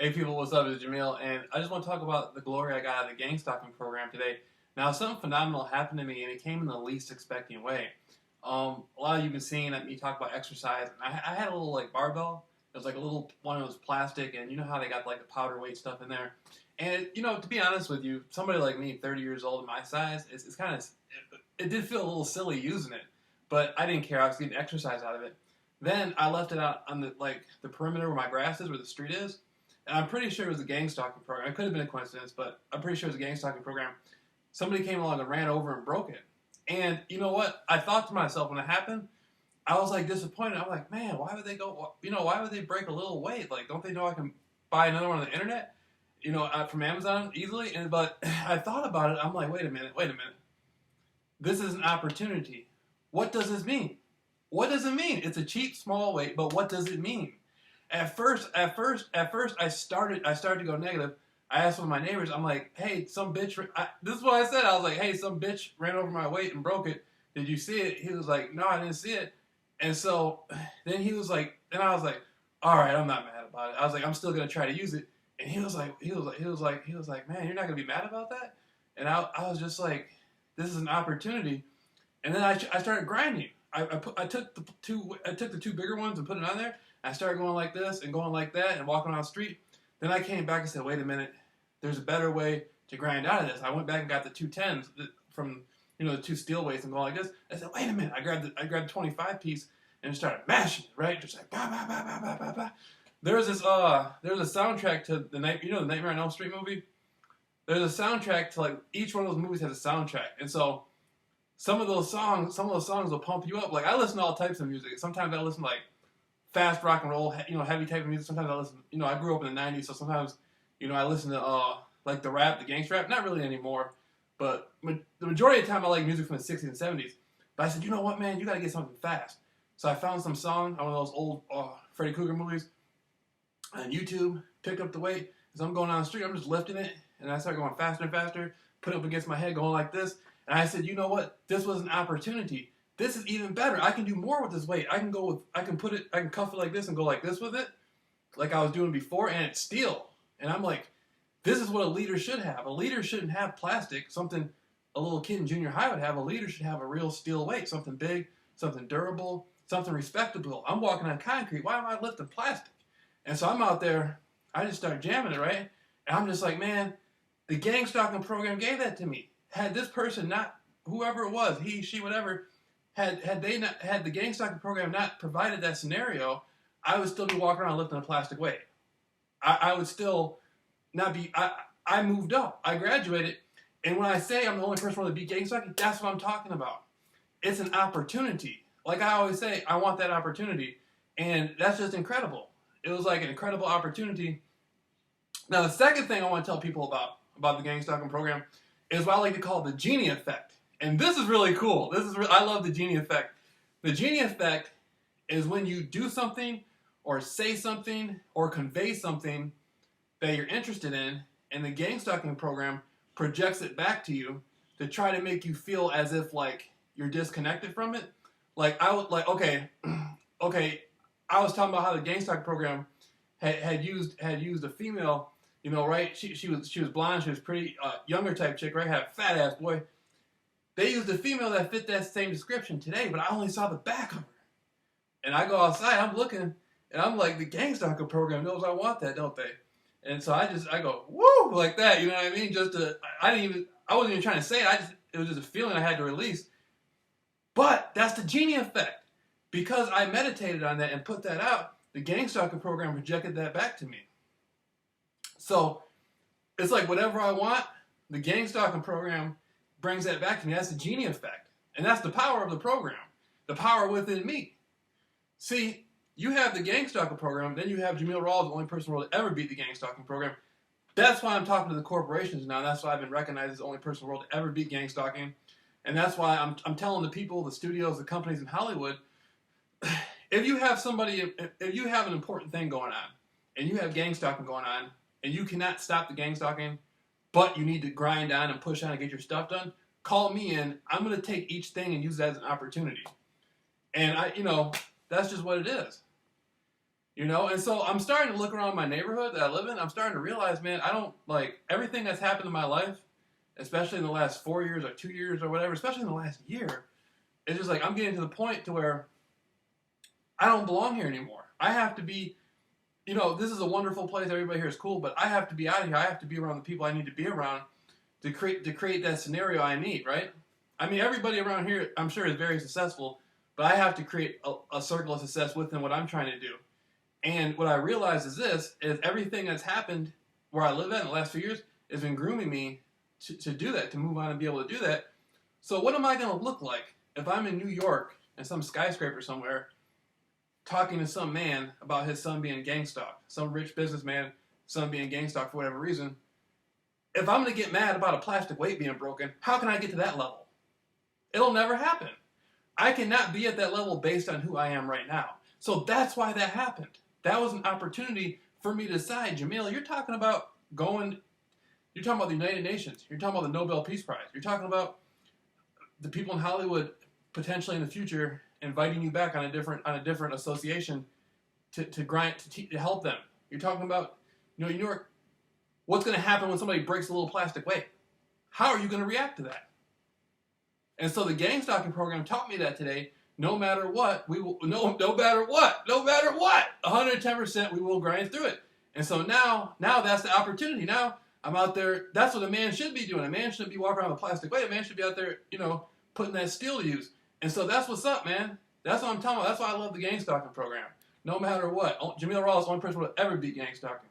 Hey people, what's up? It's Jameel, and I just want to talk about the glory I got out of the gang stalking program today. Now, something phenomenal happened to me, and it came in the least expecting way. A lot of you've been seeing me talk about exercise, and I had a little like barbell. It was like a little one of those plastic, and you know how they got like the powder weight stuff in there. And to be honest with you, somebody like me, 30 years old, my size, it's kind of it did feel a little silly using it, but I didn't care. I was getting exercise out of it. Then I left it out on the perimeter where my grass is, where the street is. And I'm pretty sure it was a gang stalking program. It could have been a coincidence, but I'm pretty sure it was a gang stalking program. Somebody came along and ran over and broke it. And you know what? I thought to myself when it happened, I was like disappointed. I'm like, man, why would they go? Why would they break a little weight? Like, don't they know I can buy another one on the internet? From Amazon easily. But I thought about it. I'm like, wait a minute. This is an opportunity. What does this mean? What does it mean? It's a cheap, small weight, but what does it mean? At first, I started to go negative. I asked one of my neighbors, I'm like, hey, some bitch, this is what I said. I was like, hey, some bitch ran over my weight and broke it. Did you see it? He was like, no, I didn't see it. And so then I was like, all right, I'm not mad about it. I was like, I'm still gonna try to use it. And he was like, man, you're not gonna be mad about that? And I was just like, this is an opportunity. And then I started grinding. I took the two bigger ones and put it on there. I started going like this and going like that and walking around the street. Then I came back and said, wait a minute, there's a better way to grind out of this. I went back and got the 210s from the two steel weights and going like this. I said, wait a minute. I grabbed the 25 piece and started mashing it, right? Just like bah, bah, bah, bah, bah, bah, bah. There was a soundtrack to the Nightmare on Elm Street movie. There's a soundtrack to like each one of those movies has a soundtrack, and so some of those songs will pump you up. Like I listen to all types of music. Sometimes I listen to like fast rock and roll, heavy type of music. Sometimes I listen, I grew up in the 90s, so sometimes, I listen to, like the rap, the gangster rap. Not really anymore, but the majority of the time I like music from the 60s and 70s. But I said, you know what, man, you gotta get something fast. So I found some song on one of those old Freddy Krueger movies on YouTube, picked up the weight. As I'm going down the street, I'm just lifting it, and I start going faster and faster, put it up against my head, going like this. And I said, you know what, this was an opportunity. This is even better. I can do more with this weight. I can cuff it like this and go like this with it, like I was doing before, and it's steel. And I'm like, this is what a leader should have. A leader shouldn't have plastic, something a little kid in junior high would have. A leader should have a real steel weight, something big, something durable, something respectable. I'm walking on concrete. Why am I lifting plastic? And so I'm out there. I just start jamming it, right? And I'm just like, man, the gang stalking program gave that to me. Had this person not, whoever it was, he, she, whatever, had the gang stalking program not provided that scenario, I would still be walking around lifting a plastic weight. I would still not be. I moved up. I graduated, and when I say I'm the only person who beat gang stalking, that's what I'm talking about. It's an opportunity. Like I always say, I want that opportunity, and that's just incredible. It was like an incredible opportunity. Now the second thing I want to tell people about the gang stalking program is what I like to call the genie effect. And this is really cool. I love the genie effect. The genie effect is when you do something or say something or convey something that you're interested in, and the gang stalking program projects it back to you to try to make you feel as if like you're disconnected from it. Like I was like, okay, I was talking about how the gang stalking program had used a female, right? She was blonde, she was pretty younger type chick, right? Had a fat ass boy. They used a female that fit that same description today, but I only saw the back of her. And I go outside, I'm looking, and I'm like, the gang stalker program knows I want that, don't they? And so I go, woo, like that, you know what I mean? I wasn't even trying to say it, it was just a feeling I had to release. But that's the genie effect. Because I meditated on that and put that out, the gang stalker program projected that back to me. So, it's like whatever I want, the gang stalking program brings that back to me. That's the genie effect. And that's the power of the program. The power within me. See, you have the gang stalking program, then you have Jameel Rawls, the only person in the world to ever beat the gang stalking program. That's why I'm talking to the corporations now. That's why I've been recognized as the only person in the world to ever beat gang stalking. And that's why I'm telling the people, the studios, the companies in Hollywood, if you have an important thing going on, and you have gang stalking going on, and you cannot stop the gang stalking, but you need to grind on and push on and get your stuff done, call me in. I'm going to take each thing and use that as an opportunity. And that's just what it is. You know, and so I'm starting to look around my neighborhood that I live in. I'm starting to realize, man, I don't like everything that's happened in my life, especially in the last 4 years or 2 years or whatever, especially in the last year. It's just like I'm getting to the point to where I don't belong here anymore. I have to be, this is a wonderful place. Everybody here is cool, but I have to be out of here. I have to be around the people I need to be around to create that scenario I need, right? I mean, everybody around here, I'm sure, is very successful, but I have to create a circle of success within what I'm trying to do. And what I realize is everything that's happened where I live at in the last few years has been grooming me to do that, to move on and be able to do that. So what am I going to look like if I'm in New York in some skyscraper somewhere talking to some man about his son being gang stalked, some rich businessman, son being gang stalked for whatever reason? If I'm going to get mad about a plastic weight being broken, how can I get to that level? It'll never happen. I cannot be at that level based on who I am right now. So that's why that happened. That was an opportunity for me to decide, Jameel, you're talking about the United Nations. You're talking about the Nobel Peace Prize. You're talking about the people in Hollywood potentially in the future inviting you back on a different association to help them. You're talking about, New York, what's going to happen when somebody breaks a little plastic weight? How are you going to react to that? And so the gang stalking program taught me that today. No matter what, no matter what, 110% we will grind through it. And so now that's the opportunity. Now I'm out there. That's what a man should be doing. A man shouldn't be walking around with a plastic weight. A man should be out there, putting that steel to use. And so that's what's up, man. That's what I'm talking about. That's why I love the gang stalking program. No matter what. Jameel Rawls, the only person who will ever beat gang stalking.